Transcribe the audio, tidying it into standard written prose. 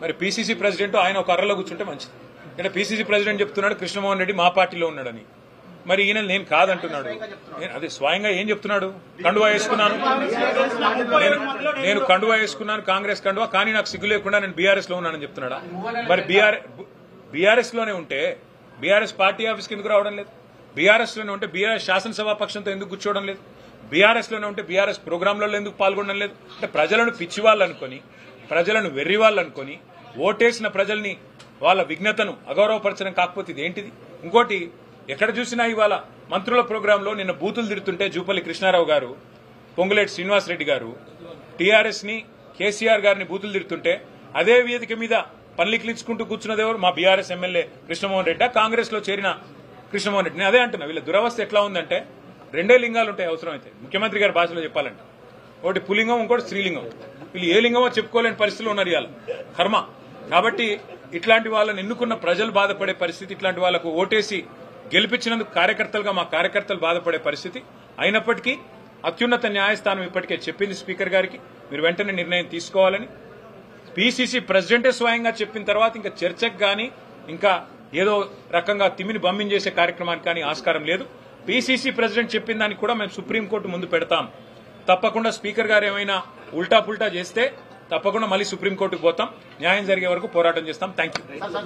మరి PCC president ఆయన ఒక అర్రలో కూర్చుంటే మంచిది. అంటే పీసీసీ ప్రెసిడెంట్ చెప్తున్నాడు కృష్ణమోహన్ రెడ్డి మా పార్టీలో ఉన్నాడని, మరి ఈయన నేను కాదంటున్నాడు. అదే స్వయంగా ఏం చెప్తున్నాడు, కండువా వేసుకున్నాను, నేను కండువా వేసుకున్నాను కాంగ్రెస్ కండువా, కానీ నాకు సిగ్గు లేకుండా నేను బీఆర్ఎస్ లో ఉన్నానని చెప్తున్నాడా? మరి బీఆర్ఎస్ లోనే ఉంటే బీఆర్ఎస్ పార్టీ ఆఫీస్కి ఎందుకు రావడం లేదు? బీఆర్ఎస్ లోనే ఉంటే బీఆర్ఎస్ శాసనసభా పక్షంతో ఎందుకు కూర్చోవడం లేదు? బీఆర్ఎస్ లోనే ఉంటే బీఆర్ఎస్ ప్రోగ్రాంలలో ఎందుకు పాల్గొనడం లేదు? అంటే ప్రజలను పిచ్చివాళ్ళు అనుకుని, ప్రజలను వెర్రివాళ్ళు అనుకుని, ఓటేసిన ప్రజల్ని వాళ్ళ విఘ్నతను అగౌరవపరచడం కాకపోతే ఇది ఏంటిది? ఇంకోటి, ఎక్కడ చూసినా ఇవాళ మంత్రుల ప్రోగ్రాంలో నిన్న బూతులు తిడుతుంటే జూపల్లి కృష్ణారావు గారు, పొంగులేటి శ్రీనివాసరెడ్డి గారు టీఆర్ఎస్ ని కేసీఆర్ గారిని బూతులు తిడుతుంటే అదే వేదిక మీద పన్లికిలించుకుంటూ కూర్చున్నది ఎవరు? మా బీఆర్ఎస్ ఎమ్మెల్యే కృష్ణమోహన్ రెడ్డి, కాంగ్రెస్ లో చేరిన కృష్ణమోహన్ రెడ్డి. నేను అదే అంటున్నా, వీళ్ళ దురవస్థ ఎట్లా ఉందంటే రెండే లింగాలు ఉంటాయి అవసరమైతే, ముఖ్యమంత్రి గారి భాషలో చెప్పాలంటే, ఒకటి పులింగం, ఇంకోటి స్త్రీలింగం. వీళ్ళు ఏ లింగమో చెప్పుకోలేని పరిస్థితులు ఉన్నారు ఇవాళ, కర్మ. కాబట్టి ఇట్లాంటి వాళ్ళని ఎన్నుకున్న ప్రజలు బాధపడే పరిస్థితి, ఇట్లాంటి వాళ్లకు ఓటేసి గెలిపించినందుకు కార్యకర్తలుగా మా కార్యకర్తలు బాధపడే పరిస్థితి. అయినప్పటికీ అత్యున్నత న్యాయస్థానం ఇప్పటికే చెప్పింది స్పీకర్ గారికి, మీరు వెంటనే నిర్ణయం తీసుకోవాలని. పీసీసీ ప్రెసిడెంటే స్వయంగా చెప్పిన తర్వాత ఇంకా చర్చకు కానీ, ఇంకా ఏదో రకంగా తిమ్మిని బంబించేసే కార్యక్రమానికి కానీ ఆస్కారం లేదు. పీసీసీ ప్రెసిడెంట్ చెప్పిన దానికి కూడా మేము సుప్రీంకోర్టు ముందు పెడతాం. తప్పకుండా స్పీకర్ గారు ఏమైనా ఉల్టా పుల్టా చేస్తే తప్పకుండా మళ్ళీ సుప్రీంకోర్టుకు పోతాం. న్యాయం జరిగే వరకు పోరాటం చేస్తాం. Thank you.